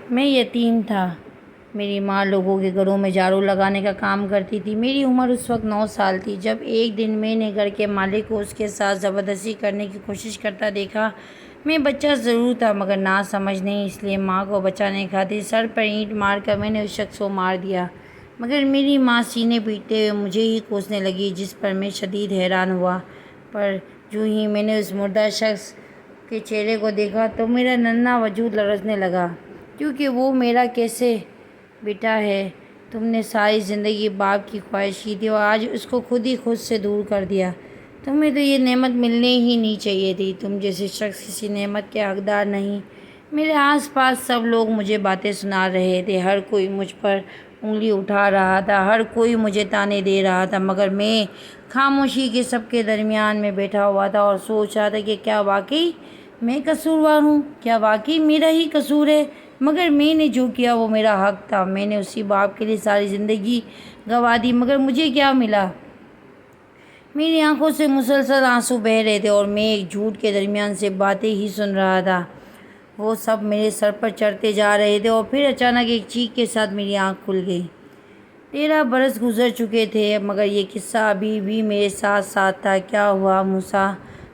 میں یتیم تھا۔ میری ماں لوگوں کے گھروں میں جھاڑو لگانے کا کام کرتی تھی۔ میری عمر اس وقت 9 سال تھی جب ایک دن میں نے گھر کے مالک کو اس کے ساتھ زبردستی کرنے کی کوشش کرتا دیکھا۔ میں بچہ ضرور تھا مگر نا سمجھ نہیں، اس لیے ماں کو بچانے خاطر سر پر اینٹ مار کر میں نے اس شخص کو مار دیا۔ مگر میری ماں سینے پیٹتے ہوئے مجھے ہی کوسنے لگی، جس پر میں شدید حیران ہوا۔ پر جو ہی میں نے اس مردہ شخص کے چہرے کو دیکھا تو میرا ننھا وجود لرزنے لگا، کیونکہ وہ میرا کیسے بیٹا ہے۔ تم نے ساری زندگی باپ کی خواہش کی تھی اور آج اس کو خود سے دور کر دیا۔ تمہیں تو یہ نعمت ملنے ہی نہیں چاہیے تھی۔ تم جیسے شخص کسی نعمت کے حقدار نہیں۔ میرے آس پاس سب لوگ مجھے باتیں سنا رہے تھے، ہر کوئی مجھ پر انگلی اٹھا رہا تھا، ہر کوئی مجھے طعنے دے رہا تھا، مگر میں خاموشی کے سب کے درمیان میں بیٹھا ہوا تھا اور سوچ رہا تھا کہ کیا واقعی میں قصوروار ہوں؟ کیا واقعی میرا ہی قصور ہے؟ مگر میں نے جو کیا وہ میرا حق تھا۔ میں نے اسی باپ کے لیے ساری زندگی گنوا دی، مگر مجھے کیا ملا؟ میری آنکھوں سے مسلسل آنسو بہہ رہے تھے اور میں ایک جھوٹ کے درمیان سے باتیں ہی سن رہا تھا۔ وہ سب میرے سر پر چڑھتے جا رہے تھے اور پھر اچانک ایک چیخ کے ساتھ میری آنکھ کھل گئی۔ 13 برس گزر چکے تھے مگر یہ قصہ ابھی بھی میرے ساتھ تھا۔ کیا ہوا موسیٰ؟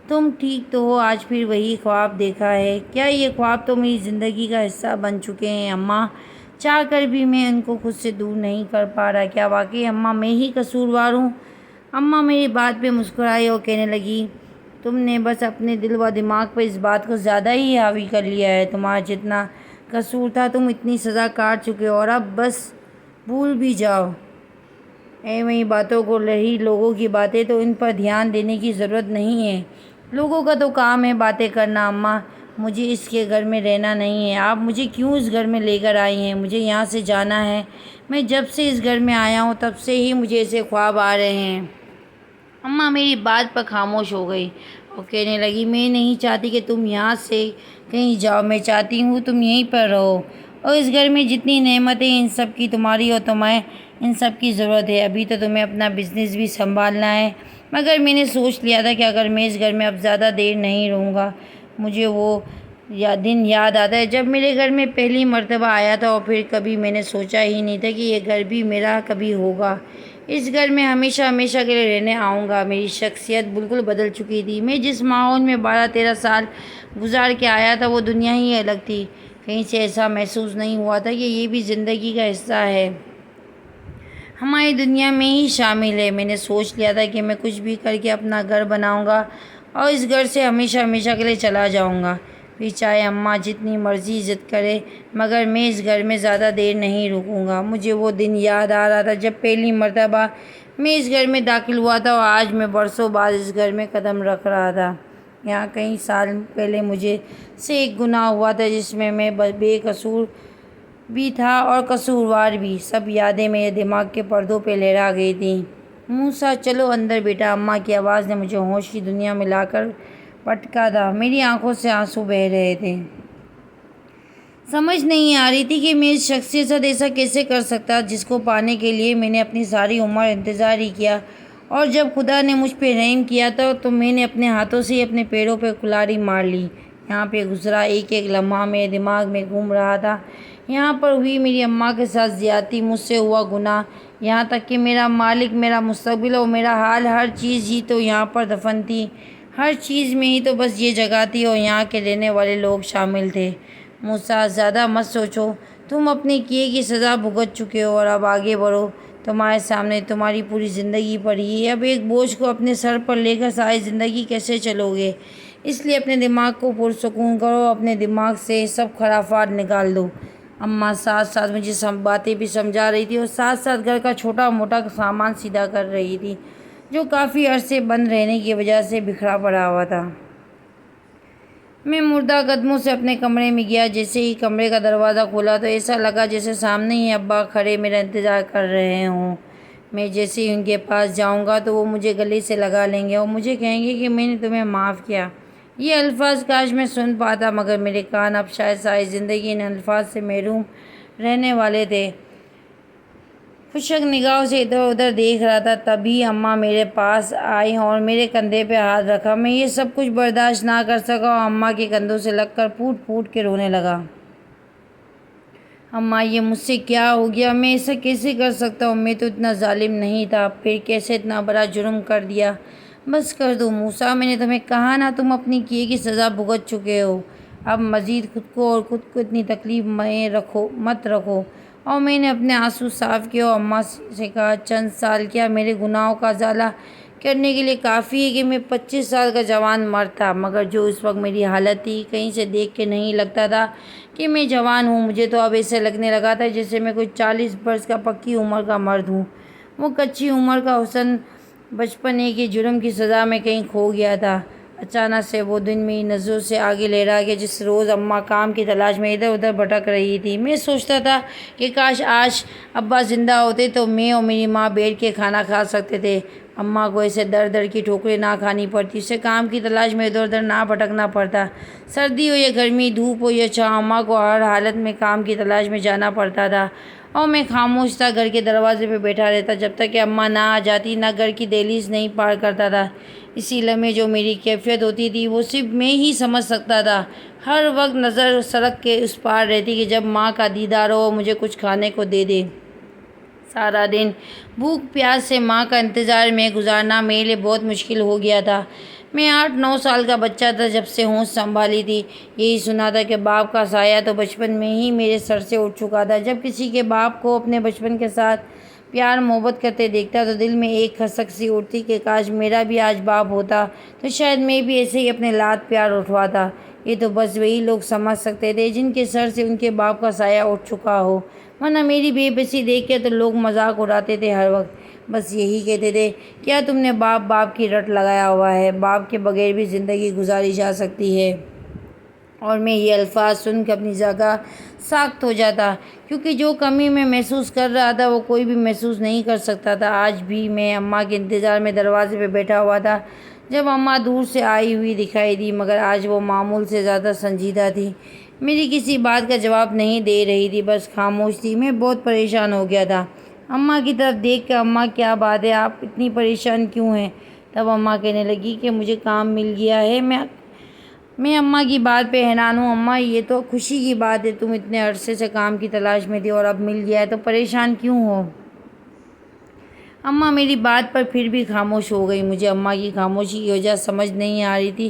تم ٹھیک تو ہو؟ آج پھر وہی خواب دیکھا ہے؟ کیا یہ خواب تو میری زندگی کا حصہ بن چکے ہیں؟ اماں چاہ کر بھی میں ان کو خود سے دور نہیں کر پا رہا۔ کیا واقعی اماں میں ہی قصوروار ہوں؟ اماں میری بات پہ مسکرائی اور کہنے لگی، تم نے بس اپنے دل و دماغ پر اس بات کو زیادہ ہی حاوی کر لیا ہے۔ تمہارا جتنا قصور تھا تم اتنی سزا کاٹ چکے ہو اور اب بس بھول بھی جاؤ۔ ایویں باتوں کو رہی لوگوں کی باتیں تو ان پر دھیان دینے کی ضرورت نہیں ہے۔ لوگوں کا تو کام ہے باتیں کرنا۔ اماں مجھے اس کے گھر میں رہنا نہیں ہے۔ آپ مجھے کیوں اس گھر میں لے کر آئی ہیں؟ مجھے یہاں سے جانا ہے۔ میں جب سے اس گھر میں آیا ہوں تب سے ہی مجھے ایسے خواب آ رہے ہیں۔ اماں میری بات پر خاموش ہو گئی اور کہنے لگی، میں نہیں چاہتی کہ تم یہاں سے کہیں جاؤ، میں چاہتی ہوں تم یہیں پر رہو اور اس گھر میں جتنی نعمتیں ان سب کی تمہاری اور تمہیں ان سب کی ضرورت ہے۔ ابھی تو تمہیں اپنا بزنس بھی سنبھالنا ہے، مگر میں نے سوچ لیا تھا کہ اگر میں اس گھر میں اب زیادہ دیر نہیں رہوں گا۔ مجھے وہ دن یاد آتا ہے جب میرے گھر میں پہلی مرتبہ آیا تھا اور پھر کبھی میں نے سوچا ہی نہیں تھا کہ یہ گھر بھی میرا کبھی ہوگا۔ اس گھر میں ہمیشہ کے لیے رہنے آؤں گا۔ میری شخصیت بالکل بدل چکی تھی۔ میں جس ماحول میں 12-13 سال گزار کے آیا تھا وہ دنیا ہی الگ تھی۔ کہیں سے ایسا محسوس نہیں ہوا تھا کہ یہ بھی زندگی کا حصہ ہے، ہماری دنیا میں ہی شامل ہے۔ میں نے سوچ لیا تھا کہ میں کچھ بھی کر کے اپنا گھر بناؤں گا اور اس گھر سے ہمیشہ کے لیے چلا جاؤں گا، پھر چاہے اماں جتنی مرضی ضد کرے، مگر میں اس گھر میں زیادہ دیر نہیں رکوں گا۔ مجھے وہ دن یاد آ رہا تھا جب پہلی مرتبہ میں اس گھر میں داخل ہوا تھا اور آج میں برسوں بعد اس گھر میں قدم رکھ رہا تھا۔ یہاں کئی سال پہلے مجھ سے ایک گناہ ہوا تھا جس میں میں بے قصور بھی تھا اور قصوروار بھی۔ سب یادیں میرے دماغ کے پردوں پہ لہرا گئی تھیں۔ موسیٰ چلو اندر بیٹا، اماں کی آواز نے مجھے ہوش کی دنیا میں لا کر پٹکا تھا۔ میری آنکھوں سے آنسو بہہ رہے تھے۔ سمجھ نہیں آ رہی تھی کہ میں اس شخص کے ساتھ ایسا کیسے کر سکتا جس کو پانے کے لیے میں نے اپنی ساری عمر انتظار ہی کیا، اور جب خدا نے مجھ پہ رحم کیا تو میں نے اپنے ہاتھوں سے ہی اپنے پیروں پہ کلہاڑی مار لی۔ یہاں پہ گزرا ایک لمحہ میرے دماغ میں گھوم رہا تھا۔ یہاں پر ہوئی میری اماں کے ساتھ زیادتی، مجھ سے ہوا گناہ، یہاں تک کہ میرا مالک، میرا مستقبل اور میرا حال، ہر چیز ہی تو یہاں پر دفن تھی۔ ہر چیز میں ہی تو بس یہ جگہ تھی اور یہاں کے رہنے والے لوگ شامل تھے۔ موسیٰ زیادہ مت سوچو، تم اپنے کیے کی سزا بھگت چکے ہو اور اب آگے بڑھو۔ تمہارے سامنے تمہاری پوری زندگی پڑی ہے۔ اب ایک بوجھ کو اپنے سر پر لے کر ساری زندگی کیسے چلو گے؟ اس لیے اپنے دماغ کو پرسکون کرو، اپنے دماغ سے سب خرافات نکال دو۔ اماں ساتھ مجھے سب باتیں بھی سمجھا رہی تھی اور ساتھ گھر کا چھوٹا موٹا سامان سیدھا کر رہی تھی جو کافی عرصے بند رہنے کی وجہ سے بکھرا پڑا ہوا تھا۔ میں مردہ قدموں سے اپنے کمرے میں گیا۔ جیسے ہی کمرے کا دروازہ کھولا تو ایسا لگا جیسے سامنے ہی ابا کھڑے میرا انتظار کر رہے ہوں۔ میں جیسے ہی ان کے پاس جاؤں گا تو وہ مجھے گلے سے لگا لیں گے اور مجھے کہیں گے کہ میں نے تمہیں معاف کیا۔ یہ الفاظ کاش میں سن پاتا، مگر میرے کان اب شاید ساری زندگی ان الفاظ سے محروم رہنے والے تھے۔ خشک نگاہوں سے ادھر ادھر دیکھ رہا تھا، تبھی اماں میرے پاس آئی اور میرے کندھے پہ ہاتھ رکھا۔ میں یہ سب کچھ برداشت نہ کر سکا اور اماں کے کندھوں سے لگ کر پھوٹ پھوٹ کے رونے لگا۔ اماں یہ مجھ سے کیا ہو گیا؟ میں ایسا کیسے کر سکتا ہوں؟ میں تو اتنا ظالم نہیں تھا، پھر کیسے اتنا بڑا جرم کر دیا؟ بس کر دو موسیٰ، میں نے تمہیں کہا نا، تم اپنی کیے کی سزا بھگت چکے ہو، اب مزید خود کو اتنی تکلیف میں مت رکھو۔ اور میں نے اپنے آنسو صاف کیے اور اماں سے کہا، چند سال کیا میرے گناہوں کا ازالہ کرنے کے لیے کافی ہے کہ میں 25 سال کا جوان مرد تھا، مگر جو اس وقت میری حالت تھی، کہیں سے دیکھ کے نہیں لگتا تھا کہ میں جوان ہوں، مجھے تو اب ایسے لگنے لگا تھا جیسے میں کوئی 40 برس کا پکی عمر کا مرد ہوں۔ وہ کچی عمر کا حسن، بچپن ایک ہی جرم کی سزا میں کہیں کھو گیا تھا۔ اچانک سے وہ دن میری نظروں سے آگے لہرا گیا جس روز اماں کام کی تلاش میں ادھر ادھر بھٹک رہی تھی۔ میں سوچتا تھا کہ کاش آج ابا زندہ ہوتے تو میں اور میری ماں بیٹھ کے کھانا کھا سکتے تھے، اماں کو ایسے در در کی ٹھوکریں نہ کھانی پڑتی، اسے کام کی تلاش میں ادھر ادھر نہ بھٹکنا پڑتا، سردی ہو یا گرمی، دھوپ ہو یا چھاؤں، اماں کو ہر حالت میں کام کی تلاش میں جانا پڑتا تھا اور میں خاموش تھا، گھر کے دروازے پہ بیٹھا رہتا جب تک کہ اماں نہ آ جاتی، نہ گھر کی دہلیز نہیں پار کرتا تھا۔ اسی لمحے جو میری کیفیت ہوتی تھی وہ صرف میں ہی سمجھ سکتا تھا۔ ہر وقت نظر سڑک کے اس پار رہتی کہ جب ماں کا دیدار ہو اور مجھے کچھ کھانے کو دے دے۔ سارا دن بھوک پیاس سے ماں کا انتظار میں گزارنا میرے لیے بہت مشکل ہو گیا تھا۔ میں 8-9 سال کا بچہ تھا جب سے ہوش سنبھالی تھی، یہی سنا تھا کہ باپ کا سایہ تو بچپن میں ہی میرے سر سے اٹھ چکا تھا۔ جب کسی کے باپ کو اپنے بچپن کے ساتھ پیار محبت کرتے دیکھتا تو دل میں ایک کھسک سی اٹھتی کہ کاش میرا بھی آج باپ ہوتا تو شاید میں بھی ایسے ہی اپنے لاد پیار اٹھواتا۔ یہ تو بس وہی لوگ سمجھ سکتے تھے جن کے سر سے ان کے باپ کا سایہ اٹھ چکا ہو، ورنہ میری بے بسی دیکھ کے تو لوگ مذاق اڑاتے تھے ہر وقت، بس یہی کہتے تھے، کیا تم نے باپ کی رٹ لگایا ہوا ہے؟ باپ کے بغیر بھی زندگی گزاری جا سکتی ہے۔ اور میں یہ الفاظ سن کے اپنی جگہ ساکت ہو جاتا، کیونکہ جو کمی میں محسوس کر رہا تھا وہ کوئی بھی محسوس نہیں کر سکتا تھا۔ آج بھی میں اماں کے انتظار میں دروازے پہ بیٹھا ہوا تھا جب اماں دور سے آئی ہوئی دکھائی دی، مگر آج وہ معمول سے زیادہ سنجیدہ تھی، میری کسی بات کا جواب نہیں دے رہی تھی، بس خاموش تھی۔ میں بہت پریشان ہو گیا تھا اماں کی طرف دیکھ کر۔ اماں کیا بات ہے، آپ اتنی پریشان کیوں ہیں؟ تب اماں کہنے لگی کہ مجھے کام مل گیا ہے۔ میں اماں کی بات پہ حیران ہوں۔ اماں یہ تو خوشی کی بات ہے، تم اتنے عرصے سے کام کی تلاش میں تھی اور اب مل گیا ہے تو پریشان کیوں ہو؟ اماں میری بات پر پھر بھی خاموش ہو گئی۔ مجھے اماں کی خاموشی کی وجہ سمجھ نہیں آ رہی تھی۔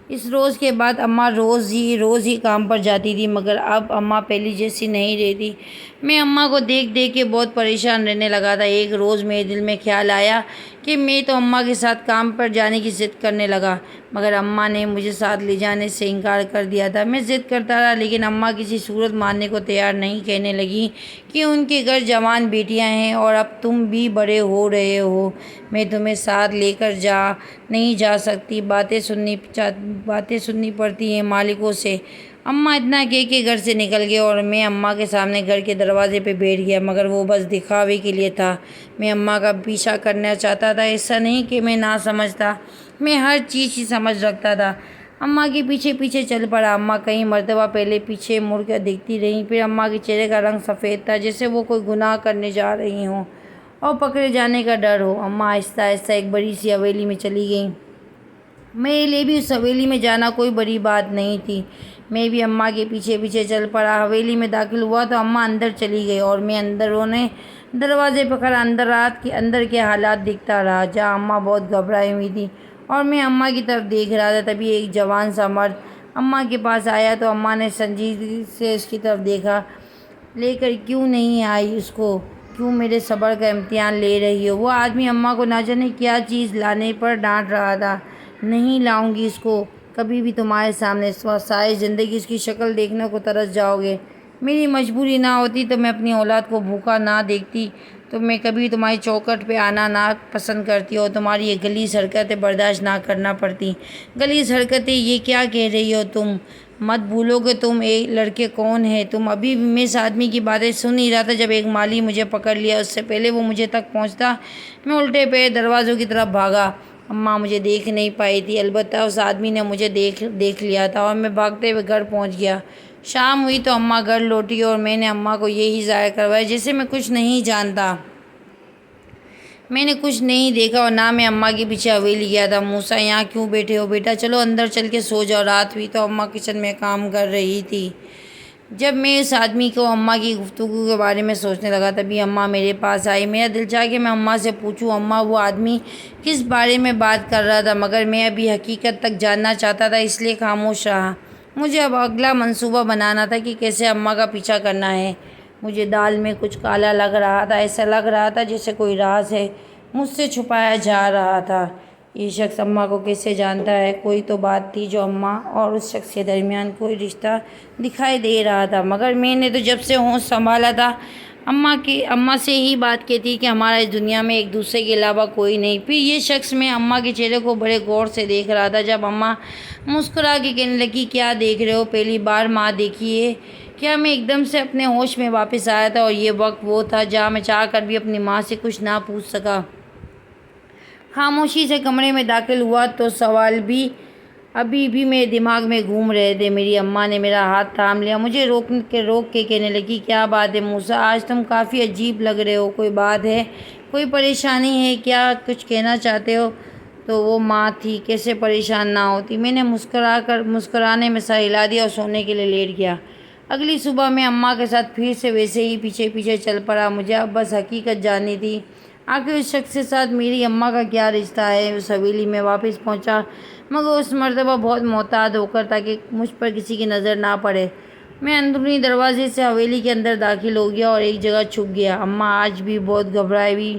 اس روز کے بعد اماں روز ہی کام پر جاتی تھی، مگر اب اماں پہلی جیسی نہیں رہتی۔ میں اماں کو دیکھ دیکھ کے بہت پریشان رہنے لگا تھا۔ ایک روز میرے دل میں خیال آیا کہ میں تو اماں کے ساتھ کام پر جانے کی ضد کرنے لگا، مگر اماں نے مجھے ساتھ لے جانے سے انکار کر دیا تھا۔ میں ضد کرتا رہا لیکن اماں کسی صورت ماننے کو تیار نہیں، کہنے لگی کہ ان کے گھر جوان بیٹیاں ہیں اور اب تم بھی بڑے ہو رہے ہو، میں تمہیں ساتھ لے کر نہیں جا سکتی، باتیں سننی پڑتی ہیں مالکوں سے۔ اماں اتنا کہہ کے گھر سے نکل گئے اور میں اماں کے سامنے گھر کے دروازے پہ بیٹھ گیا، مگر وہ بس دکھاوے کے لیے تھا۔ میں اماں کا پیچھا کرنا چاہتا تھا، ایسا نہیں کہ میں نہ سمجھتا، میں ہر چیز ہی سمجھ رکھتا تھا۔ اماں کے پیچھے پیچھے چل پڑا۔ اماں کئی مرتبہ پہلے پیچھے مڑ کر دیکھتی رہیں، پھر اماں کے چہرے کا رنگ سفید تھا جیسے وہ کوئی گناہ کرنے جا رہی ہوں اور پکڑے جانے کا ڈر ہو۔ اماں آہستہ آہستہ ایک بڑی سی حویلی میں چلی گئیں۔ میرے لیے بھی اس حویلی میں جانا کوئی بڑی بات نہیں تھی، میں بھی اماں کے پیچھے پیچھے چل پڑا۔ حویلی میں داخل ہوا تو اماں اندر چلی گئی اور میں اندروں دروازے پہ کھڑا اندر کے حالات دیکھتا رہا، جہاں اماں بہت گھبرائی ہوئی تھی اور میں اماں کی طرف دیکھ رہا تھا۔ تبھی ایک جوان سا مرد اماں کے پاس آیا تو اماں نے سنجیدگی سے اس کی طرف دیکھا، لے کر کیوں نہیں آئی اس کو؟ کیوں میرے صبر کا امتحان لے رہی ہو؟ وہ آدمی اماں کو نہ جانے کیا چیز لانے پر ڈانٹ رہا تھا۔ نہیں لاؤں گی اس کو کبھی بھی تمہارے سامنے، ساری زندگی اس کی شکل دیکھنے کو ترس جاؤ گے۔ میری مجبوری نہ ہوتی تو میں اپنی اولاد کو بھوکا نہ دیکھتی، تو میں کبھی تمہاری چوکھٹ پہ آنا نہ پسند کرتی اور تمہاری یہ غلیظ حرکتیں برداشت نہ کرنا پڑتی۔ غلیظ حرکتیں؟ یہ کیا کہہ رہی ہو تم؟ مت بھولو کہ تم ایک لڑکے کون ہیں تم۔ ابھی بھی میں اس آدمی کی باتیں سن ہی رہا تھا جب ایک مالی مجھے پکڑ لیا۔ اس سے پہلے وہ مجھے تک پہنچتا میں الٹے پیر دروازوں کی طرف بھاگا۔ اماں مجھے دیکھ نہیں پائی تھی، البتہ اس آدمی نے مجھے دیکھ لیا تھا اور میں بھاگتے ہوئے گھر پہنچ گیا۔ شام ہوئی تو اماں گھر لوٹی اور میں نے اماں کو یہی ظاہر کروایا جیسے میں کچھ نہیں جانتا، میں نے کچھ نہیں دیکھا اور نہ میں اماں کے پیچھے حویلی گیا تھا۔ موسیٰ یہاں کیوں بیٹھے ہو بیٹا؟ چلو اندر چل کے سو جاؤ۔ رات ہوئی تو اماں کچن میں کام کر رہی تھی۔ جب میں اس آدمی کو اماں کی گفتگو کے بارے میں سوچنے لگا تبھی اماں میرے پاس آئی۔ میرا دل چاہا کہ میں اماں سے پوچھوں اماں وہ آدمی کس بارے میں بات کر رہا تھا، مگر میں ابھی حقیقت تک جاننا چاہتا تھا، اس لیے خاموش رہا۔ مجھے اب اگلا منصوبہ بنانا تھا کہ کیسے اماں کا پیچھا کرنا ہے۔ مجھے دال میں کچھ کالا لگ رہا تھا، ایسا لگ رہا تھا جیسے کوئی راز ہے مجھ سے چھپایا جا رہا تھا۔ یہ شخص اماں کو کیسے جانتا ہے؟ کوئی تو بات تھی جو اماں اور اس شخص کے درمیان کوئی رشتہ دکھائی دے رہا تھا، مگر میں نے تو جب سے ہوش سنبھالا تھا اماں سے ہی بات کی تھی کہ ہمارا اس دنیا میں ایک دوسرے کے علاوہ کوئی نہیں۔ پھر یہ شخص میں اماں کے چہرے کو بڑے غور سے دیکھ رہا تھا۔ جب اماں مسکرا کے کہنے لگی کیا دیکھ رہے ہو؟ پہلی بار ماں دیکھی ہے کیا؟ میں ایک دم سے اپنے ہوش میں واپس آیا تھا، اور یہ وقت وہ تھا جہاں میں چاہ کر بھی اپنی ماں سے کچھ نہ پوچھ سکا۔ خاموشی سے کمرے میں داخل ہوا تو سوال بھی ابھی بھی میرے دماغ میں گھوم رہے تھے۔ میری اماں نے میرا ہاتھ تھام لیا، مجھے روک کے کہنے لگی کیا بات ہے موسیٰ، آج تم کافی عجیب لگ رہے ہو، کوئی بات ہے؟ کوئی پریشانی ہے کیا؟ کچھ کہنا چاہتے ہو؟ تو وہ ماں تھی، کیسے پریشان نہ ہوتی؟ میں نے مسکرانے میں سر ہلا دیا اور سونے کے لیے لیٹ گیا۔ اگلی صبح میں اماں کے ساتھ پھر سے ویسے ہی پیچھے پیچھے چل پڑا۔ مجھے اب بس حقیقت جاننی تھی، آخر اس شخص کے ساتھ میری اماں کا کیا رشتہ ہے۔ اس حویلی میں واپس پہنچا، مگر اس مرتبہ بہت محتاط ہو کر تاکہ مجھ پر کسی کی نظر نہ پڑے۔ میں اندرونی دروازے سے حویلی کے اندر داخل ہو گیا اور ایک جگہ چھپ گیا۔ اماں آج بھی بہت گھبرائی ہوئی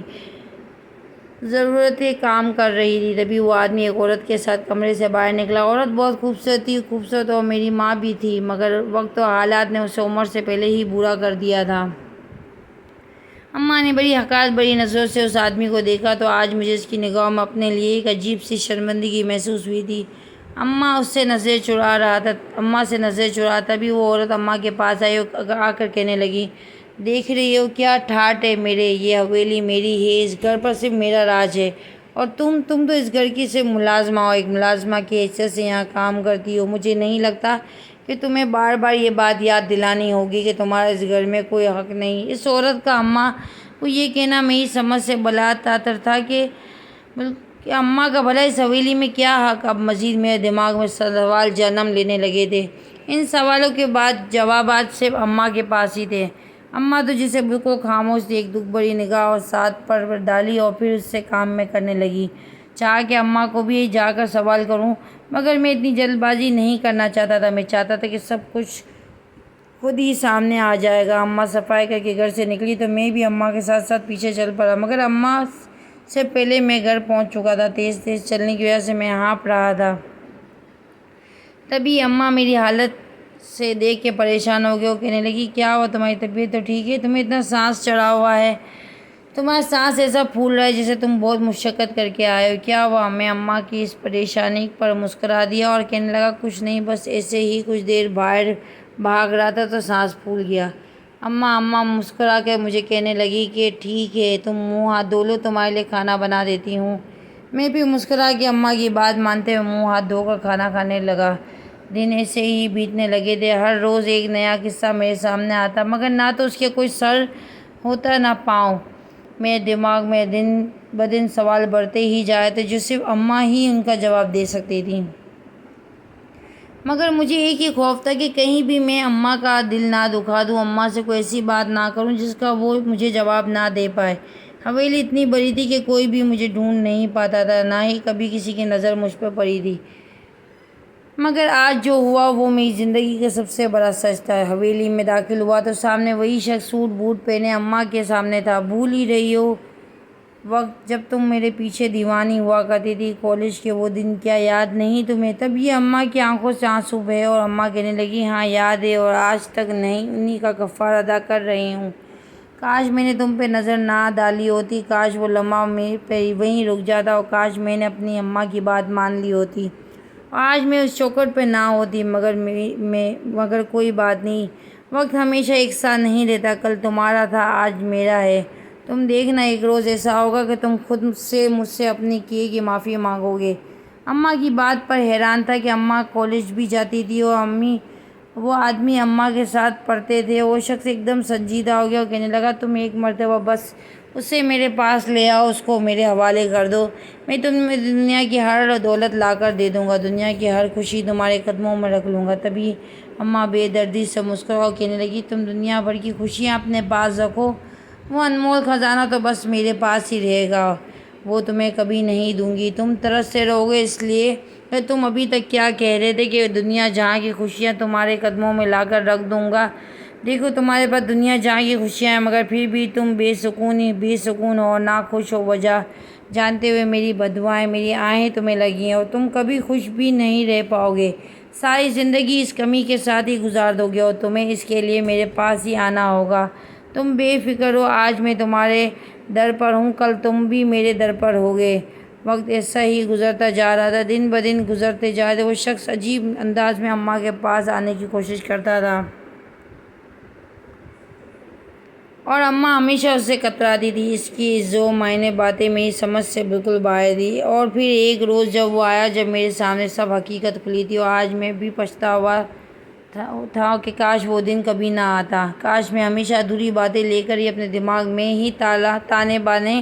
ضرورتیں کام کر رہی تھی۔ تبھی وہ آدمی ایک عورت کے ساتھ کمرے سے باہر نکلا۔ عورت بہت خوبصورت اور میری ماں بھی تھی، مگر وقت و حالات نے اسے عمر سے پہلے ہی بوڑھا کر دیا تھا۔ اماں نے بڑی حقارت بھری نظروں سے اس آدمی کو دیکھا تو آج مجھے اس کی نگاہوں میں اپنے لیے ایک عجیب سی شرمندگی محسوس ہوئی تھی۔ اماں سے نظریں چرا رہا تھا۔ تبھی وہ عورت اماں کے پاس آئی اور آ کر کہنے لگی دیکھ رہی ہو کیا ٹھاٹھ ہے میرے، یہ حویلی میری ہے، اس گھر پر صرف میرا راج ہے، اور تم تو اس گھر کی صرف ملازمہ ہو، ایک ملازمہ کی حیثیت سے یہاں کام کرتی ہو۔ مجھے نہیں لگتا کہ تمہیں بار بار یہ بات یاد دلانی ہوگی کہ تمہارا اس گھر میں کوئی حق نہیں۔ اس عورت کا اماں کو یہ کہنا میری سمجھ سے بلا تعطر تھا کہ اماں کا بھلا اس حویلی میں کیا حق؟ اب مزید میرے دماغ میں سوال جنم لینے لگے تھے۔ ان سوالوں کے جوابات صرف اماں کے پاس ہی تھے۔ اماں تو جسے بالکل خاموش تھی، ایک دکھ بھری نگاہ اور ساتھ پر ڈالی اور پھر اس سے کام میں کرنے لگی۔ چاہا کہ اماں کو بھی جا کر سوال کروں، مگر میں اتنی جلد بازی نہیں کرنا چاہتا تھا۔ میں چاہتا تھا کہ سب کچھ خود ہی سامنے آ جائے گا۔ اماں صفائی کر کے گھر سے نکلی تو میں بھی اماں کے ساتھ ساتھ پیچھے چل پڑا، مگر اماں سے پہلے میں گھر پہنچ چکا تھا۔ تیز چلنے کی وجہ سے میں ہانپ رہا تھا۔ تبھی اماں میری حالت سے دیکھ کے پریشان ہو گئی اور کہنے لگی کیا ہوا، تمہاری طبیعت تو ٹھیک ہے؟ تمہیں اتنا سانس چڑھا ہوا ہے، تمہارا سانس ایسا پھول رہا ہے جیسے تم بہت مشقت کر کے آئے ہو، کیا ہوا؟ میں اماں کی اس پریشانی پر مسکرا دیا اور کہنے لگا کچھ نہیں، بس ایسے ہی کچھ دیر باہر بھاگ رہا تھا تو سانس پھول گیا۔ اماں مسکرا کر مجھے کہنے لگی کہ ٹھیک ہے، تم منہ ہاتھ دھو لو، تمہارے لیے کھانا بنا دیتی ہوں۔ میں بھی مسکرا کے اماں کی بات مانتے ہوئے منہ ہاتھ دھو کر کھانا کھانے لگا۔ دن ایسے ہی بیتنے لگے تھے۔ ہر روز ایک نیا قصہ میرے سامنے آتا، مگر نہ تو اس کے کوئی سر ہوتا نہ پاؤں۔ میرے دماغ میں دن بدن سوال بڑھتے ہی جا رہے تھے جو صرف اماں ہی ان کا جواب دے سکتی تھیں۔ مگر مجھے ایک ہی خوف تھا کہ کہیں بھی میں اماں کا دل نہ دکھا دوں، اماں سے کوئی ایسی بات نہ کروں جس کا وہ مجھے جواب نہ دے پائے۔ حویلی اتنی بڑی تھی کہ کوئی بھی مجھے ڈھونڈ نہیں پاتا تھا، نہ ہی کبھی کسی کی نظر مجھ پر پڑی تھی۔ مگر آج جو ہوا وہ میری زندگی کا سب سے بڑا سچ تھا۔ حویلی میں داخل ہوا تو سامنے وہی شخص سوٹ بوٹ پہنے اماں کے سامنے تھا۔ بھول ہی رہی ہو وقت جب تم میرے پیچھے دیوانی ہوا کرتی تھی، کالج کے وہ دن کیا یاد نہیں تمہیں؟ تب یہ اماں کی آنکھوں سے آنسو بہے اور اماں کہنے لگی ہاں یاد ہے، اور آج تک نہیں انہی کا کفارہ ادا کر رہی ہوں۔ کاش میں نے تم پہ نظر نہ ڈالی ہوتی، کاش وہ لمحہ وہیں رک جاتا، اور کاش میں نے اپنی اماں کی بات مان لی ہوتی، اور آج میں اس چوکھٹ پہ نہ ہوتی۔ مگر کوئی بات نہیں، وقت ہمیشہ ایک ساتھ نہیں رہتا، کل تمہارا تھا آج میرا ہے۔ تم دیکھنا ایک روز ایسا ہوگا کہ تم خود سے مجھ سے اپنے کیے کی معافی مانگو گے۔ اماں کی بات پر حیران تھا کہ اماں کالج بھی جاتی تھی اور وہ آدمی اماں کے ساتھ پڑھتے تھے۔ وہ شخص ایک دم سنجیدہ ہو گیا اور کہنے لگا تم ایک مرتبہ بس اسے میرے پاس لے آؤ، اس کو میرے حوالے کر دو، میں تمہیں دنیا کی ہر دولت لا کر دے دوں گا، دنیا کی ہر خوشی تمہارے قدموں میں رکھ لوں گا۔ تبھی اماں بے دردی سے مسکرا کہنے لگی، تم دنیا بھر کی خوشیاں اپنے پاس رکھو، وہ انمول خزانہ تو بس میرے پاس ہی رہے گا، وہ تمہیں کبھی نہیں دوں گی۔ تم ترستے رہو گے اس لیے کہ تم ابھی تک کیا کہہ رہے تھے کہ دنیا جہاں کی خوشیاں تمہارے قدموں میں لا کر رکھ دوں گا۔ دیکھو تمہارے پاس دنیا جہاں کی خوشیاں ہیں، مگر پھر بھی تم بے سکون اور ناخوش ہو، وجہ جانتے ہوئے میری بددعائیں، میری آہیں تمہیں لگی ہیں، اور تم کبھی خوش بھی نہیں رہ پاؤ گے، ساری زندگی اس کمی کے ساتھ ہی گزار دو گے، اور تمہیں اس کے لیے میرے پاس ہی آنا ہوگا۔ تم بے فکر ہو، آج میں تمہارے در پر ہوں، کل تم بھی میرے در پر ہوگے۔ وقت ایسا ہی گزرتا جا رہا تھا، دن بدن گزرتے جا رہے تھے۔ وہ شخص عجیب انداز میں اماں کے پاس آنے کی کوشش کرتا تھا، اور اماں ہمیشہ اس سے کتراتی تھی۔ اس کی ذو معنی باتیں میری سمجھ سے بالکل باہر تھیں۔ اور پھر ایک روز جب وہ آیا، جب میرے سامنے سب حقیقت کھلی تھی، اور آج میں بھی پچھتا ہوا تھا کہ کاش وہ دن کبھی نہ آتا، کاش میں ہمیشہ ادھوری باتیں لے کر ہی اپنے دماغ میں ہی تانے بانے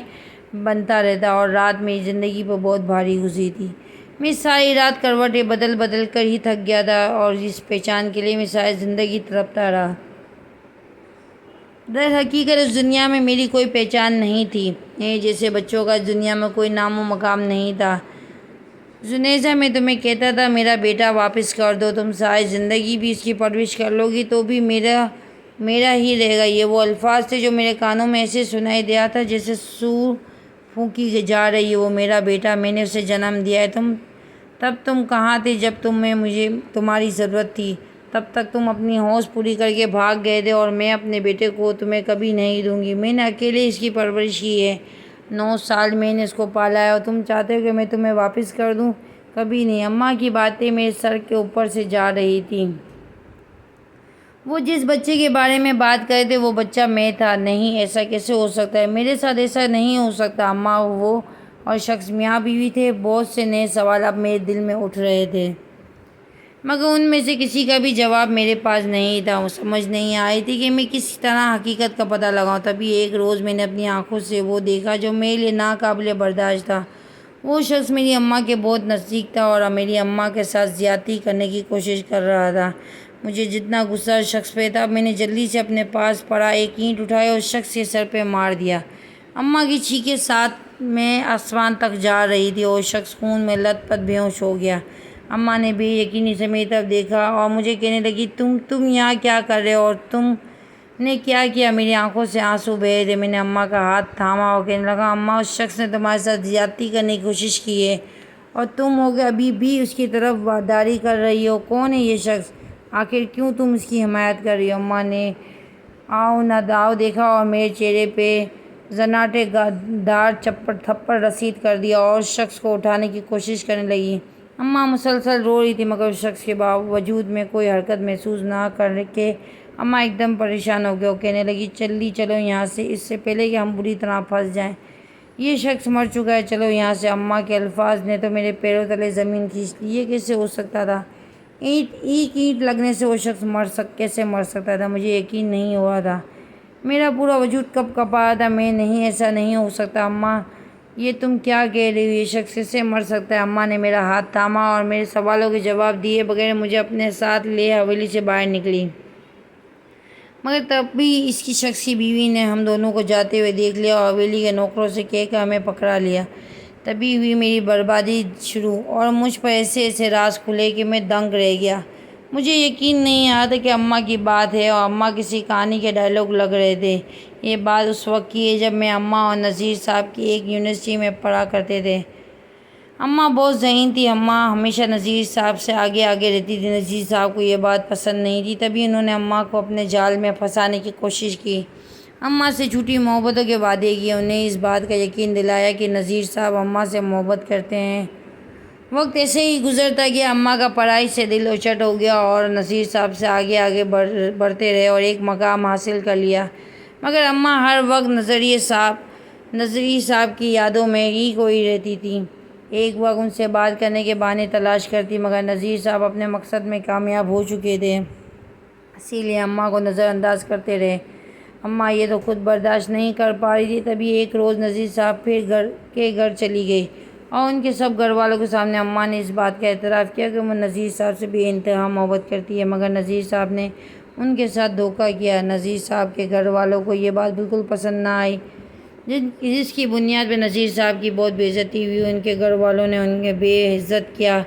بنتا رہتا، اور رات میری زندگی پر بہت بھاری گزری تھی۔ میں ساری رات کروٹیں بدل بدل کر ہی تھک گیا تھا، اور اس پہچان کے لیے میں ساری زندگی تڑپتا رہا۔ در حقیقت اس دنیا میں میری کوئی پہچان نہیں تھی، جیسے بچوں کا اس دنیا میں کوئی نام و مقام نہیں تھا۔ جنیزہ میں تمہیں کہتا تھا میرا بیٹا واپس کر دو، تم ساری زندگی بھی اس کی پرورش کر لو گی تو بھی میرا ہی رہے گا۔ یہ وہ الفاظ تھے جو میرے کانوں میں ایسے سنائی دیا تھا جیسے سور پھونکی جا رہی ہو۔ میرا بیٹا، میں نے اسے جنم دیا ہے، تب تم کہاں تھے جب مجھے تمہاری ضرورت تھی؟ تب تک تم اپنی ہوش پوری کر کے بھاگ گئے تھے، اور میں اپنے بیٹے کو تمہیں کبھی نہیں دوں گی۔ میں نے اکیلے اس کی پرورش کی ہے، 9 سال میں نے اس کو پالا ہے، اور تم چاہتے ہو کہ میں تمہیں واپس کر دوں؟ کبھی نہیں۔ اماں کی باتیں میرے سر کے اوپر سے جا رہی تھیں۔ وہ جس بچے کے بارے میں بات کر رہے تھے وہ بچہ میں تھا۔ نہیں، ایسا کیسے ہو سکتا ہے؟ میرے ساتھ ایسا نہیں ہو سکتا۔ اماں، وہ اور شخص میاں بیوی تھے؟ بہت سے نئے سوال اب میرے دل میں اٹھ رہے تھے، مگر ان میں سے کسی کا بھی جواب میرے پاس نہیں تھا۔ وہ سمجھ نہیں آئی تھی کہ میں کس طرح حقیقت کا پتہ لگاؤں۔ تبھی ایک روز میں نے اپنی آنکھوں سے وہ دیکھا جو میرے لیے ناقابل برداشت تھا۔ وہ شخص میری اماں کے بہت نزدیک تھا، اور میری اماں کے ساتھ زیادتی کرنے کی کوشش کر رہا تھا۔ مجھے جتنا غصہ اس شخص پہ تھا، میں نے جلدی سے اپنے پاس پڑا ایک اینٹ اٹھائی اور اس شخص کے سر پہ مار دیا۔ اماں کی چیخیں ساتھ میں آسمان تک جا رہی تھی، اور وہ شخص خون میں لت پت بے ہوش ہو گیا۔ اماں نے بے یقینی سے میری طرف دیکھا اور مجھے کہنے لگی، تم یہاں کیا کر رہے ہو، اور تم نے کیا کیا؟ میری آنکھوں سے آنسو بہہ تھے۔ میں نے اماں کا ہاتھ تھاما اور کہنے لگا، اماں، اس شخص نے تمہارے ساتھ زیادتی کرنے کی کوشش کی ہے، اور تم ہو کہ ابھی بھی اس کی طرف داری کر رہی ہو۔ کون ہے یہ شخص؟ آخر کیوں تم اس کی حمایت کر رہی ہو؟ اماں نے آؤ نہ داؤ دیکھا اور میرے چہرے پہ زناٹے دار تھپڑ رسید کر دیا، اور اس شخص کو اٹھانے کی کوشش کرنے لگی۔ اماں مسلسل رو رہی تھی، مگر اس شخص کے وجود میں کوئی حرکت محسوس نہ کر کے اماں ایک دم پریشان ہو گئی اور کہنے لگی، جلدی چلو یہاں سے، اس سے پہلے کہ ہم بری طرح پھنس جائیں۔ یہ شخص مر چکا ہے، چلو یہاں سے۔ اماں کے الفاظ نے تو میرے پیروں تلے زمین کھینچ لی۔ یہ کیسے ہو سکتا تھا؟ اینٹ لگنے سے وہ شخص کیسے مر سکتا تھا؟ مجھے یقین نہیں ہوا تھا۔ میرا پورا وجود کپ کپا رہا تھا۔ میں نہیں، ایسا نہیں ہو سکتا۔ اماں، یہ تم کیا کہہ رہی ہو؟ یہ شخص کیسے مر سکتا ہے؟ اماں نے میرا ہاتھ تھاما اور میرے سوالوں کے جواب دیے بغیر مجھے اپنے ساتھ لے حویلی سے باہر نکلی۔ مگر تبھی اس کی شخص کی بیوی نے ہم دونوں کو جاتے ہوئے دیکھ لیا اور حویلی کے نوکروں سے کہہ کر ہمیں پکڑا لیا۔ تبھی ہوئی میری بربادی شروع، اور مجھ پر ایسے راز کھلے کہ میں دنگ رہ گیا۔ مجھے یقین نہیں آ رہا تھا کہ اماں کی بات ہے، اور اماں کسی کہانی کے ڈائیلاگ لگ رہے تھے۔ یہ بات اس وقت کی ہے جب میں اماں اور نذیر صاحب کی ایک یونیورسٹی میں پڑھا کرتے تھے۔ اماں بہت ذہین تھی۔ اماں ہمیشہ نذیر صاحب سے آگے رہتی تھی۔ نذیر صاحب کو یہ بات پسند نہیں تھی، تبھی انہوں نے اماں کو اپنے جال میں پھنسانے کی کوشش کی، اماں سے جھوٹی محبتوں کے وعدے کیے، انہیں اس بات کا یقین دلایا کہ نذیر صاحب اماں سے محبت کرتے ہیں۔ وقت ایسے ہی گزرتا گیا، اماں کا پڑھائی سے دل اچٹ ہو گیا اور نذیر صاحب سے آگے بڑھتے رہے اور ایک مقام حاصل کر لیا، مگر اماں ہر وقت نذیر صاحب کی یادوں میں ہی کھوئی رہتی تھی۔ ایک وقت ان سے بات کرنے کے بہانے تلاش کرتی، مگر نذیر صاحب اپنے مقصد میں کامیاب ہو چکے تھے، اسی لیے اماں کو نظر انداز کرتے رہے۔ اماں یہ تو خود برداشت نہیں کر پا رہی تھی۔ تبھی ایک روز نذیر صاحب پھر گھر چلی گئی۔ اور ان کے سب گھر والوں کے سامنے اماں نے اس بات کا اعتراف کیا کہ وہ نذیر صاحب سے بے انتہا محبت کرتی ہے، مگر نذیر صاحب نے ان کے ساتھ دھوکہ کیا۔ نذیر صاحب کے گھر والوں کو یہ بات بالکل پسند نہ آئی، جس کی بنیاد پہ نذیر صاحب کی بہت بے عزتی ہوئی۔ ان کے گھر والوں نے انہیں بے عزت کیا۔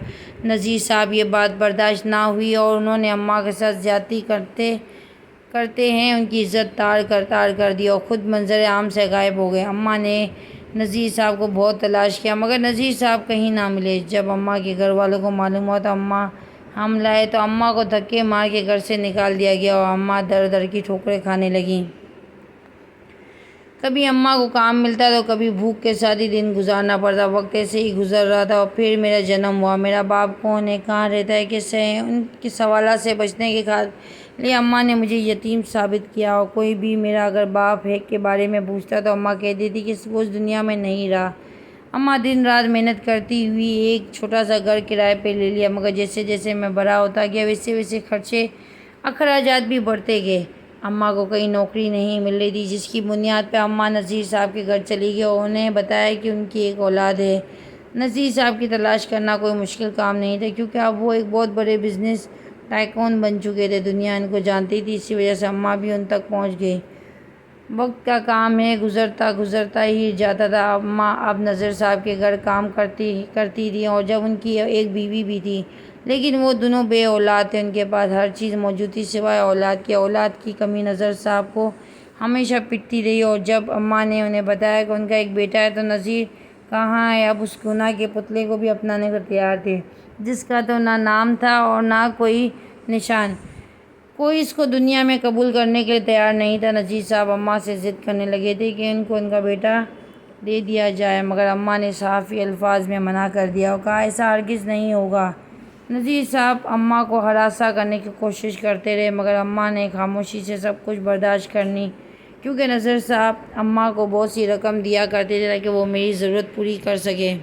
نذیر صاحب یہ بات برداشت نہ ہوئی اور انہوں نے اماں کے ساتھ زیادتی کرتے ہیں ان کی عزت تار کر دی اور خود منظر عام سے غائب ہو گئے۔ اماں نے نذیر صاحب کو بہت تلاش کیا، مگر نذیر صاحب کہیں نہ ملے۔ جب اماں کے گھر والوں کو معلوم ہوا تو اماں حاملہ ہے تو اماں کو دھکے مار کے گھر سے نکال دیا گیا اور اماں در در کی ٹھوکریں کھانے لگیں۔ کبھی اماں کو کام ملتا تو کبھی بھوک کے ساتھ ہی دن گزارنا پڑتا۔ وقت ایسے ہی گزر رہا تھا اور پھر میرا جنم ہوا۔ میرا باپ کون ہے، کہاں رہتا ہے، کیسے ہے، ان کے سوالات سے بچنے کے لیے اماں نے مجھے یتیم ثابت کیا۔ اور کوئی بھی میرا اگر باپ ہے کے بارے میں پوچھتا تو اماں کہتی تھی کہ وہ اس دنیا میں نہیں رہا۔ اماں دن رات محنت کرتی ہوئی ایک چھوٹا سا گھر کرائے پہ لے لیا، مگر جیسے جیسے میں بڑا ہوتا گیا ویسے ویسے خرچے اخراجات بھی بڑھتے گئے۔ اماں کو کہیں نوکری نہیں مل رہی تھی، جس کی بنیاد پہ اماں نذیر صاحب کے گھر چلی گئی اور انہیں بتایا کہ ان کی ایک اولاد ہے۔ نذیر صاحب کی تلاش کرنا کوئی مشکل کام نہیں تھا، کیونکہ اب وہ ایک بہت بڑے بزنس ٹائکون بن چکے تھے۔ دنیا ان کو جانتی تھی، اسی وجہ سے اماں بھی ان تک پہنچ گئی۔ وقت کا کام ہے، گزرتا ہی جاتا تھا۔ اماں اب نذیر صاحب کے گھر کام کرتی تھی اور جب ان کی ایک بیوی بھی تھی، لیکن وہ دونوں بے اولاد تھے۔ ان کے پاس ہر چیز موجود تھی سوائے اولاد کے۔ اولاد کی کمی نذیر صاحب کو ہمیشہ پٹتی رہی اور جب اماں نے انہیں بتایا کہ ان کا ایک بیٹا ہے تو نذیر کہاں ہے، اب اس گناہ کے پتلے کو بھی اپنانے کو تیار تھے، جس کا تو نہ نام تھا اور نہ کوئی نشان۔ کوئی اس کو دنیا میں قبول کرنے کے لیے تیار نہیں تھا۔ نذیر صاحب اماں سے ضد کرنے لگے تھے کہ ان کو ان کا بیٹا دے دیا جائے، مگر اماں نے صاف الفاظ میں منع کر دیا اور کہا ایسا ہرگز نہیں ہوگا۔ نذیر صاحب اماں کو ہراساں کرنے کی کوشش کرتے رہے، مگر اماں نے خاموشی سے سب کچھ برداشت کرنی، کیونکہ نذیر صاحب اماں کو بہت سی رقم دیا کرتے تھے تاکہ وہ میری ضرورت پوری کر سکے۔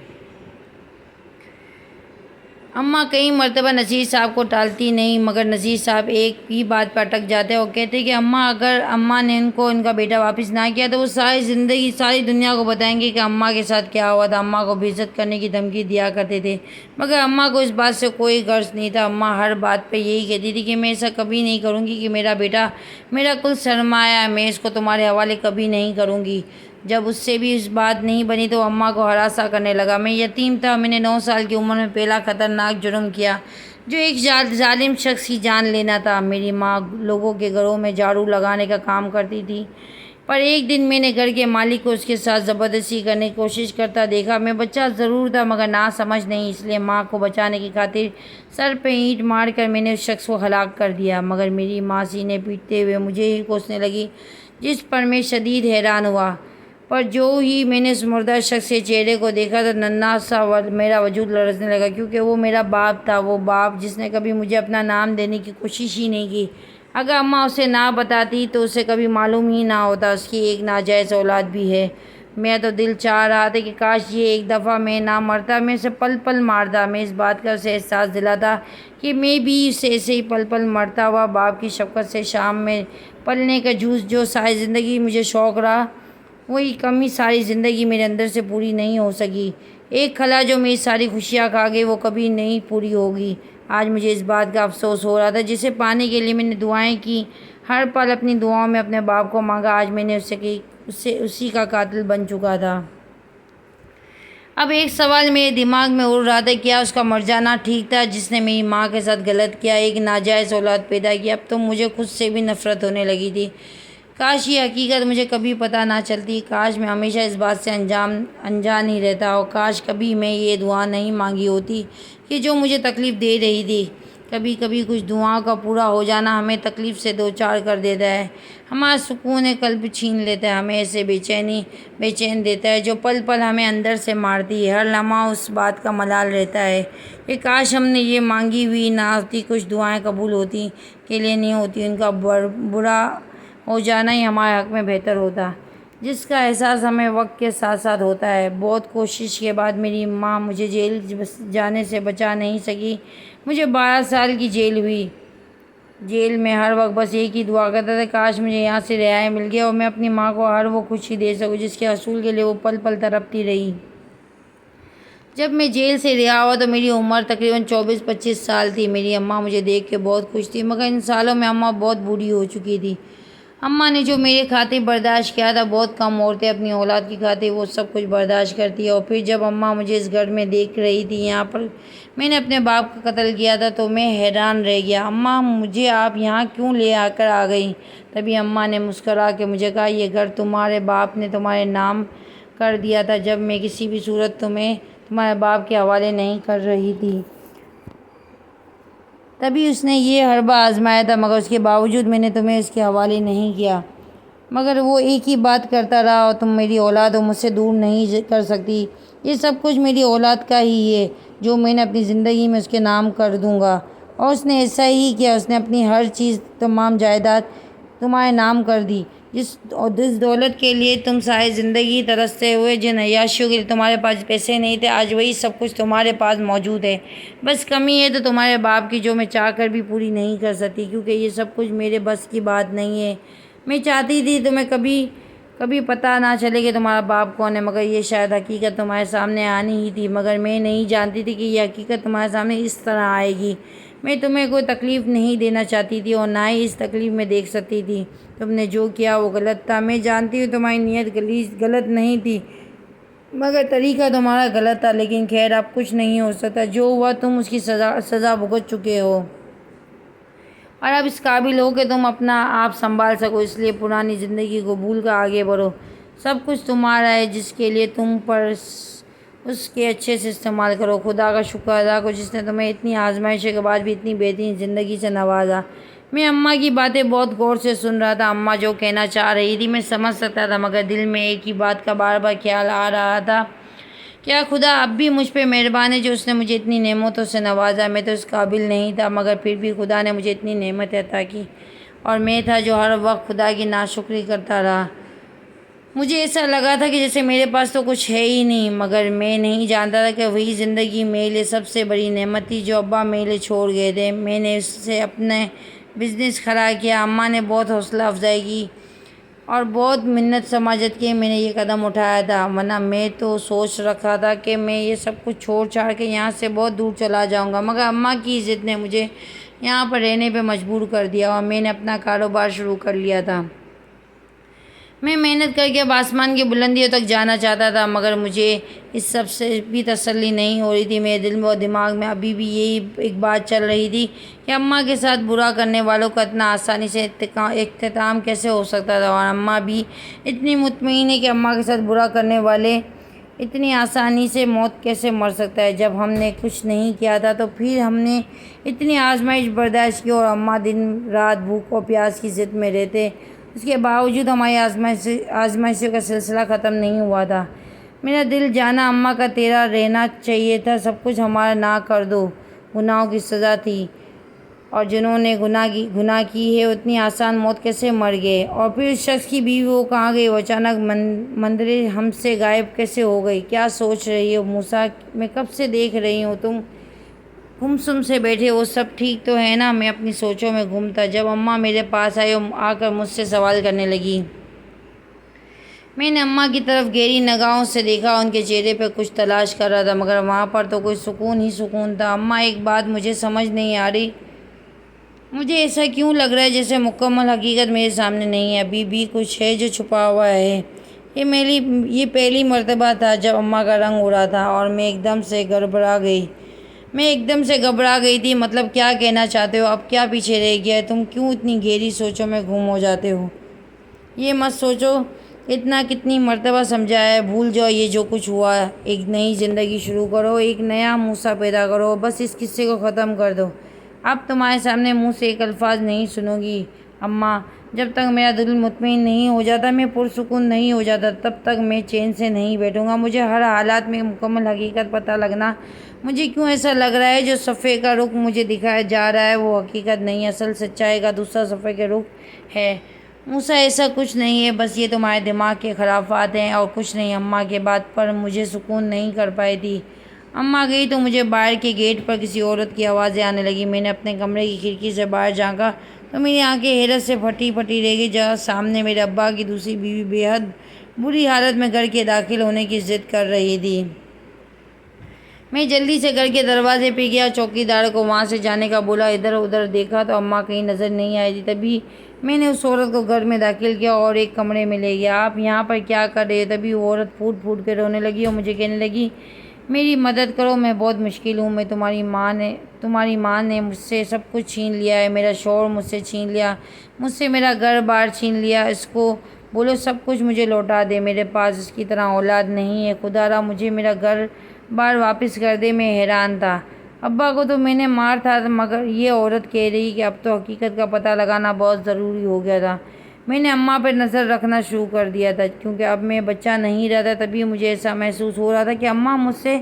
اماں کئی مرتبہ نذیر صاحب کو ٹالتی نہیں، مگر نذیر صاحب ایک ہی بات پر اٹک جاتے اور کہتے کہ اگر اماں نے ان کو ان کا بیٹا واپس نہ کیا تو وہ ساری دنیا کو بتائیں گے کہ اماں کے ساتھ کیا ہوا تھا۔ اماں کو بے عزت کرنے کی دھمکی دیا کرتے تھے، مگر اماں کو اس بات سے کوئی غرض نہیں تھا۔ اماں ہر بات پہ یہی کہتی تھی کہ میں ایسا کبھی نہیں کروں گی، کہ میرا بیٹا میرا کل سرمایہ ہے، میں اس کو تمہارے حوالے کبھی نہیں کروں گی۔ جب اس سے بھی اس بات نہیں بنی تو اماں کو ہراساں کرنے لگا۔ میں یتیم تھا، میں نے 9 سال کی عمر میں پہلا خطرناک جرم کیا، جو ایک ظالم شخص کی جان لینا تھا۔ میری ماں لوگوں کے گھروں میں جھاڑو لگانے کا کام کرتی تھی، پر ایک دن میں نے گھر کے مالک کو اس کے ساتھ زبردستی کرنے کی کوشش کرتا دیکھا۔ میں بچہ ضرور تھا مگر ناسمجھ نہیں، اس لیے ماں کو بچانے کی خاطر سر پہ اینٹ مار کر میں نے اس شخص کو ہلاک کر دیا۔ مگر میری ماں سینے پیٹتے ہوئے مجھے ہی کوسنے لگی، جس پر میں شدید حیران ہوا۔ پر جو ہی میں نے اس مردہ شخص کے چہرے کو دیکھا تو ننھا سا میرا وجود لرزنے لگا، کیونکہ وہ میرا باپ تھا، وہ باپ جس نے کبھی مجھے اپنا نام دینے کی کوشش ہی نہیں کی۔ اگر اماں اسے نہ بتاتی تو اسے کبھی معلوم ہی نہ ہوتا اس کی ایک ناجائز اولاد بھی ہے۔ میرا تو دل چاہ رہا تھا کہ کاش یہ ایک دفعہ میں نہ مرتا، میں اسے پل پل مارتا۔ میں اس بات کا اسے احساس دلاتا کہ میں بھی اسے ایسے ہی پل پل مرتا ہوا باپ کی شفقت سے شام میں پلنے کا جوس جو ساری زندگی مجھے شوق رہا، وہی کمی ساری زندگی میرے اندر سے پوری نہیں ہو سکی۔ ایک خلا جو میری ساری خوشیاں کھا گئی وہ کبھی نہیں پوری ہوگی۔ آج مجھے اس بات کا افسوس ہو رہا تھا جسے پانے کے لیے میں نے دعائیں کی، ہر پل اپنی دعاؤں میں اپنے باپ کو مانگا۔ آج میں نے اسی کا قاتل بن چکا تھا۔ اب ایک سوال میرے دماغ میں اڑ رہا تھا، کیا اس کا مر جانا ٹھیک تھا جس نے میری ماں کے ساتھ غلط کیا، ایک ناجائز اولاد پیدا کی؟ اب تو مجھے خود سے بھی نفرت ہونے لگی تھی۔ کاش یہ حقیقت مجھے کبھی پتہ نہ چلتی، کاش میں ہمیشہ اس بات سے انجان ہی رہتا، اور کاش کبھی میں یہ دعا نہیں مانگی ہوتی کہ جو مجھے تکلیف دے رہی تھی۔ کبھی کبھی کچھ دعاؤں کا پورا ہو جانا ہمیں تکلیف سے دوچار کر دیتا ہے، ہمارا سکون قلب چھین لیتا ہے، ہمیں ایسے بے چین دیتا ہے جو پل پل ہمیں اندر سے مارتی ہے۔ ہر لمحہ اس بات کا ملال رہتا ہے کہ کاش ہم نے یہ مانگی ہوئی نہ ہوتی، کچھ دعائیں قبول ہوتی کے لیے نہیں ہوتی، ان کا برا ہو جانا ہی ہمارے حق میں بہتر ہوتا، جس کا احساس ہمیں وقت کے ساتھ ساتھ ہوتا ہے۔ بہت کوشش کے بعد میری ماں مجھے جیل جانے سے بچا نہیں سکی، مجھے 12 سال کی جیل ہوئی۔ جیل میں ہر وقت بس ایک ہی دعا کرتا تھا، کاش مجھے یہاں سے رہائی مل گئی اور میں اپنی ماں کو ہر وہ خوشی دے سکوں جس کے حصول کے لیے وہ پل پل تڑپتی رہی۔ جب میں جیل سے رہا ہوا تو میری عمر تقریباً 24-25 سال تھی۔ میری اماں مجھے دیکھ کے بہت خوش تھی، مگر ان سالوں میں اماں بہت بوڑھی ہو چکی تھی۔ اماں نے جو میرے خاطر برداشت کیا تھا، بہت کم عورتیں اپنی اولاد کی خاطر وہ سب کچھ برداشت کرتی ہے۔ اور پھر جب اماں مجھے اس گھر میں دیکھ رہی تھی، یہاں پر میں نے اپنے باپ کا قتل کیا تھا، تو میں حیران رہ گیا۔ اماں، مجھے آپ یہاں کیوں لے کر آ گئیں؟ تبھی اماں نے مسکرا کے مجھے کہا، یہ گھر تمہارے باپ نے تمہارے نام کر دیا تھا جب میں کسی بھی صورت تمہیں تمہارے باپ کے حوالے نہیں کر رہی تھی۔ تبھی اس نے یہ حربہ آزمایا تھا، مگر اس کے باوجود میں نے تمہیں اس کے حوالے نہیں کیا۔ مگر وہ ایک ہی بات کرتا رہا، اور تم میری اولاد ہو، مجھ سے دور نہیں کر سکتی۔ یہ سب کچھ میری اولاد کا ہی ہے، جو میں نے اپنی زندگی میں اس کے نام کر دوں گا۔ اور اس نے ایسا ہی کیا۔ اس نے اپنی ہر چیز، تمام جائیداد تمہارے نام کر دی۔ جس دولت کے لیے تم ساری زندگی ترستے ہوئے، جن عیاشیوں کے لیے تمہارے پاس پیسے نہیں تھے، آج وہی سب کچھ تمہارے پاس موجود ہے۔ بس کمی ہے تو تمہارے باپ کی، جو میں چاہ کر بھی پوری نہیں کر سکتی، کیونکہ یہ سب کچھ میرے بس کی بات نہیں ہے۔ میں چاہتی تھی تمہیں کبھی پتہ نہ چلے کہ تمہارا باپ کون ہے، مگر یہ شاید حقیقت تمہارے سامنے آنی ہی تھی۔ مگر میں نہیں جانتی تھی کہ یہ حقیقت تمہارے سامنے اس طرح آئے گی۔ میں تمہیں کوئی تکلیف نہیں دینا چاہتی تھی، اور نہ ہی اس تکلیف میں دیکھ سکتی تھی۔ تم نے جو کیا وہ غلط تھا۔ میں جانتی ہوں تمہاری نیت غلط نہیں تھی، مگر طریقہ تمہارا غلط تھا۔ لیکن خیر، اب کچھ نہیں ہو سکتا۔ جو ہوا تم اس کی سزا بھگت چکے ہو، اور اب اس قابل ہو کہ تم اپنا آپ سنبھال سکو۔ اس لیے پرانی زندگی کو بھول کر آگے بڑھو۔ سب کچھ تمہارا ہے، جس کے لیے تم پر اس کے اچھے سے استعمال کرو۔ خدا کا شکر ادا کرو، جس نے تمہیں اتنی آزمائشوں کے بعد بھی اتنی بہترین زندگی سے نوازا۔ میں اماں کی باتیں بہت غور سے سن رہا تھا۔ اماں جو کہنا چاہ رہی تھی میں سمجھ سکتا تھا، مگر دل میں ایک ہی بات کا بار بار خیال آ رہا تھا، کیا خدا اب بھی مجھ پہ مہربان ہے، جو اس نے مجھے اتنی نعمتوں سے نوازا؟ میں تو اس قابل نہیں تھا، مگر پھر بھی خدا نے مجھے اتنی نعمتیں عطا کی، اور میں تھا جو ہر وقت خدا کی ناشکری کرتا رہا۔ مجھے ایسا لگا تھا کہ جیسے میرے پاس تو کچھ ہے ہی نہیں، مگر میں نہیں جانتا تھا کہ وہی زندگی میرے لیے سب سے بڑی نعمت تھی جو ابا میرے لیے چھوڑ گئے تھے۔ میں نے اس سے اپنے بزنس کھڑا کیا۔ اماں نے بہت حوصلہ افزائی کی اور بہت منت سماجت کے میں نے یہ قدم اٹھایا تھا، ورنہ میں تو سوچ رکھا تھا کہ میں یہ سب کچھ چھوڑ چھاڑ کے یہاں سے بہت دور چلا جاؤں گا، مگر اماں کی ضد نے مجھے یہاں پر رہنے پہ مجبور کر دیا، اور میں نے اپنا کاروبار شروع کر لیا تھا۔ میں محنت کر کے اب آسمان کی بلندیوں تک جانا چاہتا تھا، مگر مجھے اس سب سے بھی تسلی نہیں ہو رہی تھی۔ میرے دل و دماغ میں ابھی بھی یہی ایک بات چل رہی تھی کہ اماں کے ساتھ برا کرنے والوں کا اتنا آسانی سے اختتام کیسے ہو سکتا تھا، اور اماں بھی اتنی مطمئن ہے کہ اماں کے ساتھ برا کرنے والے اتنی آسانی سے موت کیسے مر سکتا ہے۔ جب ہم نے کچھ نہیں کیا تھا تو پھر ہم نے اتنی آزمائش برداشت کی، اور اماں دن رات بھوک اور پیاس کی ضد میں رہتے، اس کے باوجود ہماری آزمائشوں کا سلسلہ ختم نہیں ہوا تھا۔ میرا دل جانا اماں کا تیرا رہنا چاہیے تھا، سب کچھ ہمارا نہ کر دو گناہوں کی سزا تھی، اور جنہوں نے گناہ کی ہے اتنی آسان موت کیسے مر گئے؟ اور پھر اس شخص کی بیوی وہ کہاں گئی؟ وہ اچانک مندرے ہم سے غائب کیسے ہو گئی؟ کیا سوچ رہی ہو موسیٰ؟ میں کب سے دیکھ رہی ہوں تم گم سے بیٹھے ہو، سب ٹھیک تو ہے نا؟ میں اپنی سوچوں میں گم تھا جب اماں میرے پاس آئی اور آ کر مجھ سے سوال کرنے لگی۔ میں نے اماں کی طرف گہری نگاہوں سے دیکھا، ان کے چہرے پہ کچھ تلاش کر رہا تھا، مگر وہاں پر تو کوئی سکون ہی سکون تھا۔ اماں، ایک بات مجھے سمجھ نہیں آ رہی، مجھے ایسا کیوں لگ رہا ہے جیسے مکمل حقیقت میرے سامنے نہیں ہے، ابھی بھی کچھ ہے جو چھپا ہوا ہے۔ یہ پہلی مرتبہ تھا جب اماں کا رنگ اڑا تھا، اور میں ایک دم سے گھبرا گئی تھی۔ مطلب کیا کہنا چاہتے ہو؟ اب کیا پیچھے رہ گیا ہے؟ تم کیوں اتنی گہری سوچوں میں گم ہو جاتے ہو؟ یہ مت سوچو، اتنا کتنی مرتبہ سمجھایا ہے، بھول جاؤ یہ جو کچھ ہوا، ایک نئی زندگی شروع کرو، ایک نیا موسیٰ پیدا کرو، بس اس قصے کو ختم کر دو۔ اب تمہارے سامنے منہ سے ایک الفاظ نہیں سنوں گی اماں۔ جب تک میرا دل مطمئن نہیں ہو جاتا، میں پرسکون نہیں ہو جاتا، تب تک میں چین سے نہیں بیٹھوں گا۔ مجھے ہر حالات میں مکمل حقیقت پتہ لگنا۔ مجھے کیوں ایسا لگ رہا ہے جو صفحے کا رخ مجھے دکھایا جا رہا ہے وہ حقیقت نہیں، اصل سچائی کا دوسرا صفحے کا رخ ہے؟ موسیٰ، ایسا کچھ نہیں ہے، بس یہ تمہارے دماغ کے خرافات ہیں اور کچھ نہیں۔ اماں کے بات پر مجھے سکون نہیں کر پائی تھی۔ اماں گئی تو مجھے باہر کے گیٹ پر کسی عورت کی آوازیں آنے لگی۔ میں نے اپنے کمرے کی کھڑکی سے باہر جھانکا تو میری آنکھیں حیرت سے پھٹی رہ گئی، جہاں سامنے میرے ابا کی دوسری بیوی بے حد بری حالت میں گھر کے داخل ہونے کی ضد کر رہی تھی۔ میں جلدی سے گھر کے دروازے پہ گیا، چوکیدار کو وہاں سے جانے کا بولا۔ ادھر ادھر دیکھا تو اماں کہیں نظر نہیں آئی تھی۔ تبھی میں نے اس عورت کو گھر میں داخل کیا اور ایک کمرے میں لے گیا۔ آپ یہاں پر کیا کر رہے ہو؟ تبھی وہ عورت پھوٹ پھوٹ کے رونے لگی اور مجھے کہنے لگی، میری مدد کرو، میں بہت مشکل ہوں، میں تمہاری ماں نے مجھ سے سب کچھ چھین لیا ہے، میرا شوہر مجھ سے چھین لیا، مجھ سے میرا گھر بار چھین لیا، اس کو بولو سب کچھ مجھے لوٹا دے، میرے پاس اس کی طرح اولاد نہیں ہے، خدا را مجھے میرا گھر بار واپس کر دے۔ میں حیران تھا، ابا کو تو میں نے مار تھا، مگر یہ عورت کہہ رہی کہ اب تو حقیقت کا پتہ لگانا بہت ضروری ہو گیا تھا۔ میں نے اماں پر نظر رکھنا شروع کر دیا تھا، کیونکہ اب میں بچہ نہیں رہتا۔ تبھی مجھے ایسا محسوس ہو رہا تھا کہ اماں مجھ سے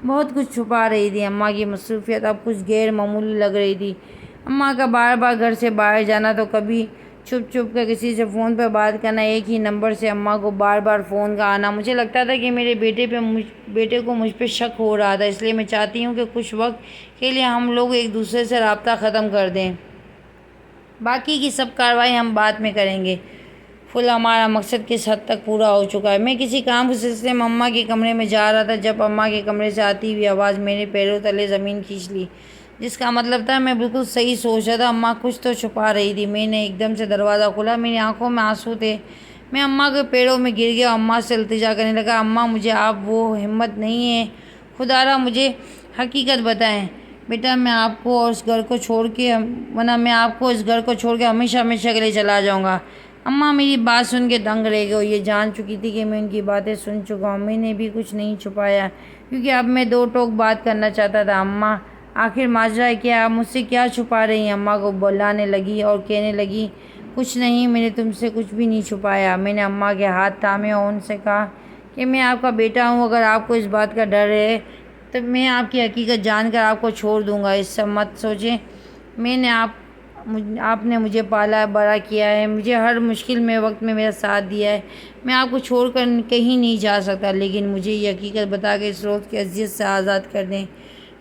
بہت کچھ چھپا رہی تھی۔ اماں کی مصروفیت اب کچھ غیر معمولی لگ رہی تھی۔ اماں کا بار بار گھر سے باہر جانا، تو کبھی چھپ چھپ کر کسی سے فون پر بات کرنا، ایک ہی نمبر سے اماں کو بار بار فون کا آنا۔ مجھے لگتا تھا کہ میرے بیٹے کو مجھ پہ شک ہو رہا تھا، اس لیے میں چاہتی ہوں کہ کچھ وقت کے لیے ہم لوگ ایک دوسرے سے رابطہ ختم کر دیں، باقی کی سب کارروائی ہم بعد میں کریں گے۔ ہمارا مقصد کس حد تک پورا ہو چکا ہے؟ میں کسی کام کے سلسلے میں اماں کے کمرے میں جا رہا تھا، جب اماں کے کمرے سے آتی ہوئی آواز میرے پیروں تلے زمین کھینچ لی، جس کا مطلب تھا میں بالکل صحیح سوچ رہا تھا، اماں کچھ تو چھپا رہی تھی۔ میں نے ایک دم سے دروازہ کھولا، میری آنکھوں میں آنسو تھے، میں اماں کے پیروں میں گر گیا اور اماں سے التجا کرنے لگا، اماں مجھے آپ وہ ہمت نہیں ہے، خدا را مجھے حقیقت بتائیں، بیٹا میں آپ کو اور اس گھر کو چھوڑ کے ہمیشہ ہمیشہ کے لیے چلا جاؤں گا۔ اماں میری بات سن کے دنگ رہ گئی، یہ جان چکی تھی کہ میں ان کی باتیں سن چکا ہوں۔ میں نے بھی کچھ نہیں چھپایا، کیونکہ اب میں دو ٹوک بات کرنا چاہتا تھا۔ اماں آخر ماجرا کیا؟ آپ مجھ سے کیا چھپا رہی ہیں؟ اماں کو بلانے لگی اور کہنے لگی، کچھ نہیں، میں نے تم سے کچھ بھی نہیں چھپایا۔ میں نے اماں کے ہاتھ تھامے اور ان سے کہا کہ میں آپ کا بیٹا ہوں، اگر آپ کو اس بات کا ڈر ہے تو میں آپ کی حقیقت جان کر آپ کو چھوڑ دوں گا، اس سے مت سوچیں، آپ نے مجھے پالا بڑا کیا ہے، مجھے ہر مشکل میں وقت میں میرا ساتھ دیا ہے، میں آپ کو چھوڑ کر کہیں نہیں جا سکتا، لیکن مجھے یہ حقیقت بتا کے اس روز کی اذیت سے آزاد کر دیں،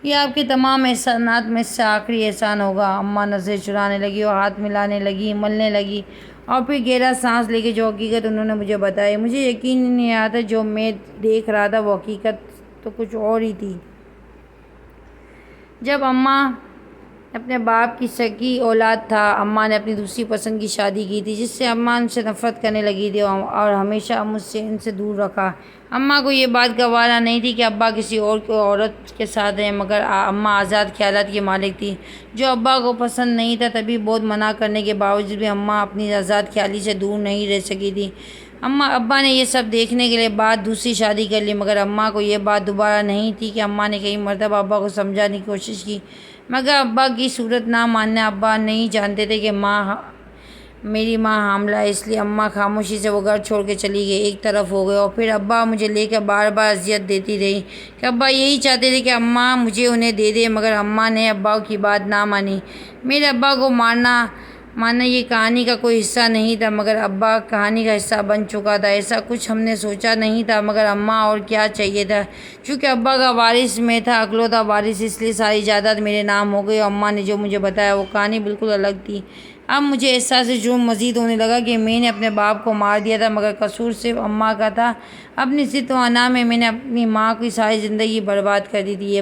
یہ آپ کے تمام احسانات میں سے آخری احسان ہوگا۔ اماں نظریں چرانے لگی اور ہاتھ ملانے لگی، ملنے لگی، اور پھر گہرا سانس لے کے جو حقیقت انہوں نے مجھے بتائی، مجھے یقین ہی نہیں آتا جو میں دیکھ رہا تھا وہ حقیقت تو کچھ اور ہی تھی۔ جب اماں اپنے باپ کی سکی اولاد تھا، اماں نے اپنی دوسری پسند کی شادی کی تھی، جس سے اماں ان سے نفرت کرنے لگی تھی اور ہمیشہ ان سے دور رکھا۔ اماں کو یہ بات گوارا نہیں تھی کہ ابا کسی اور عورت کے ساتھ ہیں، مگر اماں آزاد خیالات کی مالک تھی، جو ابا کو پسند نہیں تھا۔ تبھی بہت منع کرنے کے باوجود بھی اماں اپنی آزاد خیالی سے دور نہیں رہ سکی تھی۔ ابا نے یہ سب دیکھنے کے بعد دوسری شادی کر لی، مگر اماں کو یہ بات دوبارہ نہیں تھی کہ اماں نے کئی مرتبہ ابا کو سمجھانے کی کوشش کی، مگر ابا کی صورت نہ ماننا۔ ابا نہیں جانتے تھے کہ میری ماں حاملہ ہے، اس لیے اماں خاموشی سے وہ گھر چھوڑ کے چلی گئی، ایک طرف ہو گئے، اور پھر ابا مجھے لے کر بار بار اذیت دیتی رہی کہ ابا یہی چاہتے تھے کہ اماں مجھے انہیں دے دے، مگر اماں نے ابا کی بات نہ مانی۔ میرے ابا کو مارنا یہ کہانی کا کوئی حصہ نہیں تھا، مگر ابا کہانی کا حصہ بن چکا تھا۔ ایسا کچھ ہم نے سوچا نہیں تھا، مگر اماں اور کیا چاہیے تھا، چونکہ ابا کا وارث میں تھا، اکلوتا وارث، اس لیے ساری جائیداد میرے نام ہو گئی، اور اماں نے جو مجھے بتایا وہ کہانی بالکل الگ تھی۔ اب مجھے احساس جرم مزید ہونے لگا کہ میں نے اپنے باپ کو مار دیا تھا، مگر قصور صرف اماں کا تھا۔ اپنی ضد و انا میں نے اپنی ماں کی ساری زندگی برباد کر دی تھی۔